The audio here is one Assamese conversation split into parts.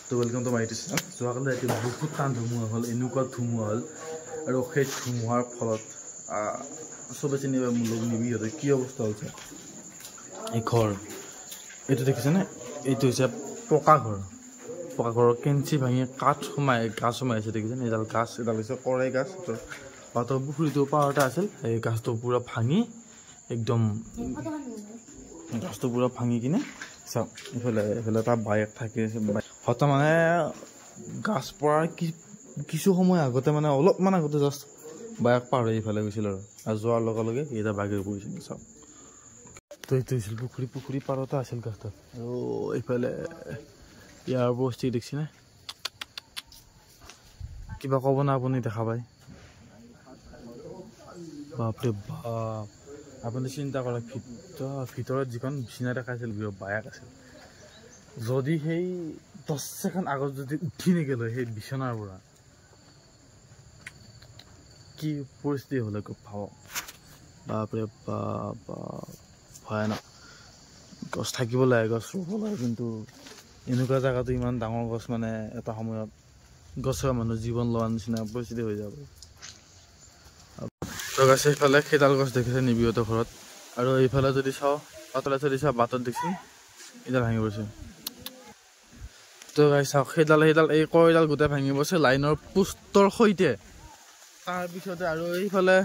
তো welcome to my YouTube channel. যোৱাকালি ৰাতি বহুত টান ধুমুহা হ'ল, এনেকুৱা ধুমুহা হ'ল আৰু সেই ধুমুহাৰ ফলত চবে চিনি পায় মোৰ লগ নিবিহঁতে কি অৱস্থা হৈছে। এই ঘৰ এইটো দেখিছেনে, এইটো হৈছে পকা ঘৰ। পকা ঘৰৰ কেঞ্চি ভাঙি কাঠ সোমাই গাছ সোমাইছে দেখিছেনে। এডাল গাছ, এডাল হৈছে কৰাই গাছ, পাতৰ পুখুৰীটো পাৰতে আছিল। এই গাছটো পূৰা ভাঙি একদম গাছটো পূৰা ভাঙি কিনে চাওক এইফালে এটা বাইক থাকি আছে। হঠাৎ মানে গাছ পৰাৰ কিছু সময় আগতে মানে অলপমান আগতে জাষ্ট বাইক পাৰ হৈ এইফালে গৈছিল আৰু যোৱাৰ লগে লগে এইটা বাইকে পৰিছিল। চাওক তো এইটো হৈছিল পুখুৰী পাৰতে আছিল গাছটো। আৰু এইফালে ইয়াৰ বস্তি দেখিছেনে, কিবা ক'ব না আপুনি দেখা পায়। বাপৰে বাপ, আপুনি চিন্তা কৰক ভিতৰত যিখন বিচনা দেখাইছিল বাইক আছিল, যদি সেই 10 ছেকেণ্ড আগত যদি উঠি নেগেল হয় সেই বিচনাৰ পৰা, কি পৰিস্থিতি হ'লে ভাবক। বাপৰে বাপ, ভয়ানক। গছ থাকিব লাগে, গছ ৰুব লাগে, কিন্তু এনেকুৱা জেগাতো ইমান ডাঙৰ গছ মানে এটা সময়ত গছৰ মানুহ জীৱন লোৱাৰ নিচিনা পৰিস্থিতি হৈ যাব। তো গাছ এইফালে সেইডাল গছ দেখিছে নিবিহঁতৰ ঘৰত, আৰু এইফালে যদি চাওঁ পাতলে যদি চাওঁ বাটত দেখি এইডাল ভাঙি পৰিছে। তো গাছ চাওক সেইডাল এই কয়ডাল গোটেই ভাঙি পৰিছে লাইনৰ পোষ্টৰ সৈতে। তাৰপিছতে আৰু এইফালে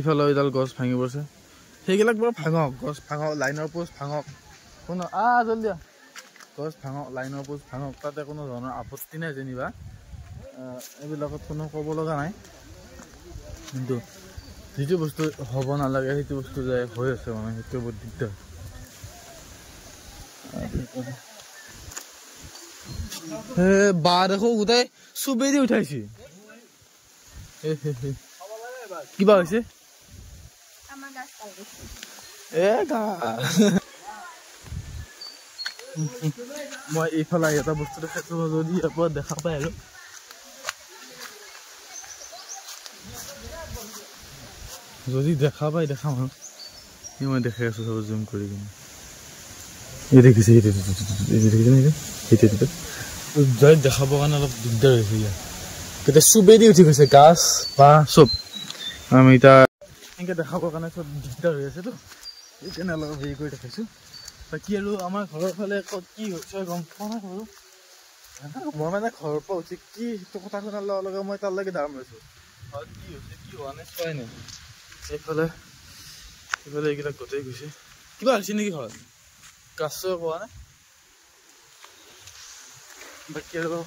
ইফালে এইডাল গছ ভাঙি পৰিছে। সেইবিলাক বাৰু ভাঙক, গছ ভাঙক, লাইনৰ পোষ্ট ভাঙক, কোনো জলদি গছ ভাঙক, লাইনৰ পোষ্ট ভাঙক, তাতে কোনো ধৰণৰ আপত্তি নাই যেনিবা, এইবিলাকত কোনো ক'ব লগা নাই। কিন্তু যিটো বস্তু হ'ব নালাগে সেইটো বস্তু যে হৈ আছে মানে সেইটো বহুত দিগদাৰ। বা দেখো গোটেই চুবে দি উঠাইছে। কিবা হৈছে মই এইফালে এটা বস্তু দেখাইছো, যদি ইয়াৰ পৰা দেখা পায় আৰু যদি দেখা পাই দেখাম আৰু মই দেখাই আছো চব জুম কৰি কিনে। এই দেখিছে জয় দেখাবৰ কাৰণে অলপ দিগদাৰ হৈছে। ইয়াৰ তেতিয়া চুবে দি উঠি গৈছে গাছ বা চব, আমি এতিয়া এনেকৈ দেখাবৰ কাৰণে চব দিগদাৰ হৈ আছেতো, সেইকাৰণে অলপ হেৰি কৰি দেখাইছোঁ। বাকী আৰু আমাৰ ঘৰৰ ফালে ক'ত কি হৈছে গম পোৱা নাই বাৰু। মই মানে ঘৰৰ পৰা উঠি কি কথা শুনাৰ লগে লগে মই তালৈকে দাম লৈছোঁ, কি হৈছে কি হোৱা নাই চোৱাই নাই। এইফালে এইকেইটা গোটেই গৈছে, কিবা হৈছে নেকি ঘৰত, গাছ পোৱা নাই। বাকী আৰু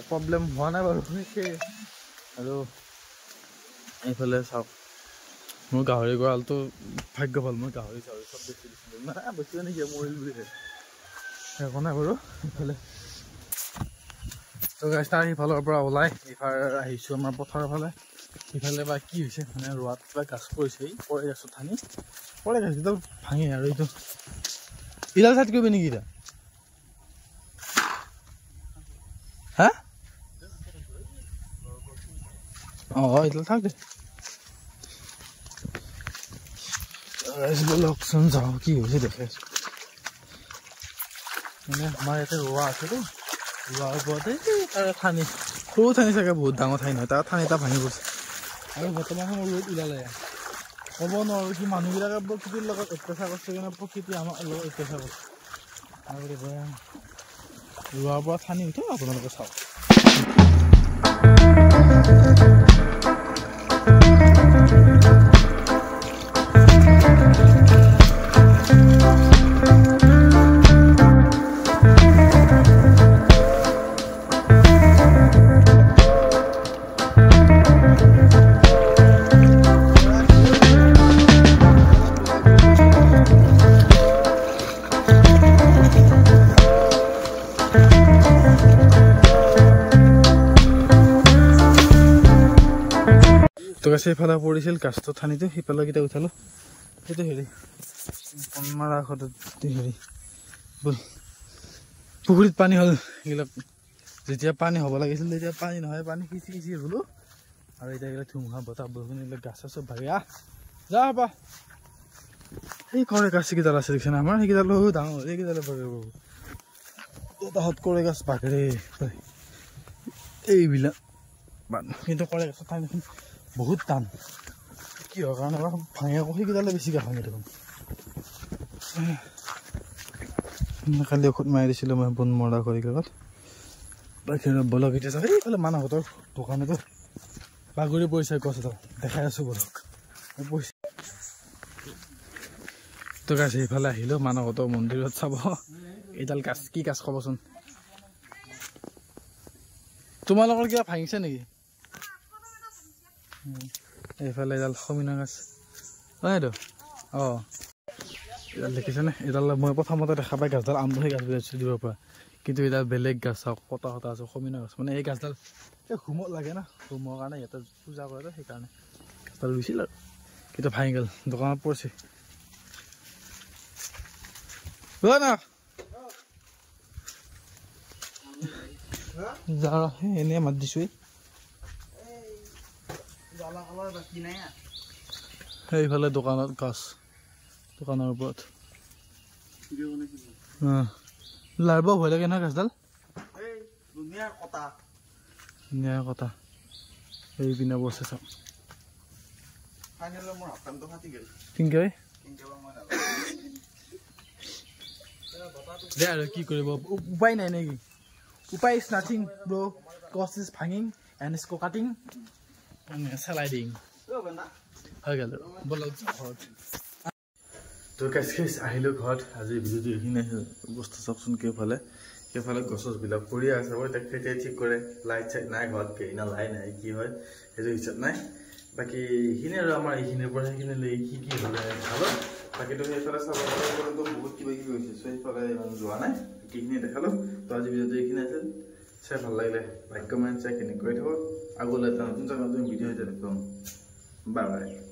প্ৰব্লেম হোৱা নাই বাৰু সেই। আৰু এইফালে চাওক মোৰ গাহৰি গঁৰালটো ভাগ্য ভাল, মই গাহৰি চব বেছি দিছিলোঁ নাই, বেছি নেকি মৰিল বুলি একো নাই বাৰু। এইফালে তো গাছ তাৰ সিফালৰ পৰা ওলাই এইফালে আহিছোঁ আমাৰ পথাৰৰ ফালে। সিফালে বা কি হৈছে মানে ৰোৱাত কিবা গাছ পৰিছে, পৰে গাছত ভাঙি পৰে গাছকেইডাল ভাঙি। আৰু এইটো ইডাল চাইড কৰিবি নেকি এতিয়া, হা এইডাল থাক দে। লকচোন যাওঁ কি হৈছে দেখে আছো। মানে আমাৰ ইয়াতে ৰোৱা আছেতো, ৰোৱাৰ ওপৰতে তাৰে ঠানি সৰু ঠানি চাগে, বহুত ডাঙৰ ঠাই নহয়, তাৰ ঠানি এটা ভাঙি গৈছে। আৰু বৰ্তমান সময় ৰ'দ ওলালে ক'ব নোৱাৰোঁ কি মানুহবিলাকে প্ৰকৃতিৰ লগত অত্যাচাৰ কৰিছে, কাৰণে প্ৰকৃতি আমাৰ লগত অত্যাচাৰ কৰিছে। আৰু ৰোৱাৰ পৰা ঠানি উঠে আপোনালোকে চাওক। তো গাছে এইফালে পৰিছিল গাছটো ঠানিটো, সিফালে কেইটা উঠালো। সেইটো হেৰি মাৰা হেৰি পুখুৰীত পানী হ'ল, এইবিলাক যেতিয়া পানী হ'ব লাগিছিল তেতিয়া পানী নহয়, পানী সিঁচি ৰুলো। আৰু এতিয়া এইবিলাক ধুমুহা বতাহ বৰষুণ এইবিলাক গাছ চব ভাগি যা হ'ব। এই কৰে গাছ কেইডাল আছে দেখিছে আমাৰ সেইকেইডাল ডাঙৰ এইকেইডালে বাগৰে তাহাঁত কৰে গাছ বাগৰে এইবিলাক কিন্তু কৰে গাছ ঠাই দেখোন বহুত টান কিহৰ কাৰণে আমাৰ ভাঙে আকৌ সেইকেইডালে বেছিকৈ ভাঙে দেখোন কালি ঔষধ মাৰি দিছিলোঁ মই বন মৰা কৰি লগত বাকী বলক এতিয়া যাওঁ এইফালে মানুহহঁতৰ দোকানতো বাগৰি পৰিছে গছ এডাল দেখাই আছোঁ বলক পৰিছে তো গাছ এইফালে আহিলোঁ মানুহহঁতৰ মন্দিৰত চাব এইডাল গাছ কি গাছ ক'বচোন তোমালোকৰ কিবা ভাঙিছে নেকি এইফালে এডাল সমিনা গাছ এইটো অঁ এডাল দেখিছেনে এডাল মই প্ৰথমতে দেখা পাই গাছডাল আমলখি গাছ বুলি ভাবিছোঁ দিব পৰা কিন্তু এডাল বেলেগ গাছ চাওক কটা কটা আছে সমিনা গাছ মানে এই গাছডাল এই হোমত লাগে না হোমৰ কাৰণে ইয়াতে পূজা কৰে সেইকাৰণে গাছডাল ৰুইছিল আৰু কিন্তু ভাঙি গ'ল দোকানত পৰিছে না যা এনেই মাত দিছোঁ সেইফালে দোকানত গাছ দোকানৰ ওপৰত লাৰিব ভয় লাগে নহয় গাছডাল ধুনীয়া কথা এই পিনে বসে চাওক পিংকে দে আৰু কি কৰিব উপায় নাই নেকি উপায় ইজ নাথিং ব্ৰ কষ্ট ইজ ভাঙিং এণ্ড ইজ কাটিং স্লাইডিং হৈ গ'ল বলক ঘৰত তো গাছ আহিলোঁ ঘৰত আজি ভিডিঅ'টো এইখিনি বস্তু চাওকচোন সেইফালে গছবিলাক পৰি আছে বাৰু তেখেতে ঠিক কৰে লাইট চাইট নাই ঘৰত কেইনা লাই নাই কি হয় সেইটো হিচাপ নাই বাকী এইখিনি আৰু আমাৰ এইখিনিৰ পৰা সেইখিনিলৈ কি কি হ'লে ভাল বাকীটো সেইফালে চাব বহুত কিবা কিবি হৈছে চ' সেইফালে ইমান যোৱা নাই এইখিনি দেখালোঁ তো আজি ভিডিঅ'টো এইখিনি আছিল চাই ভাল লাগিলে লাইক কমেণ্ট চাই খিনি কৰি থাকক আগলৈ এটা নতুন ভিডিঅ' এটা দেখুৱাম বাই বাই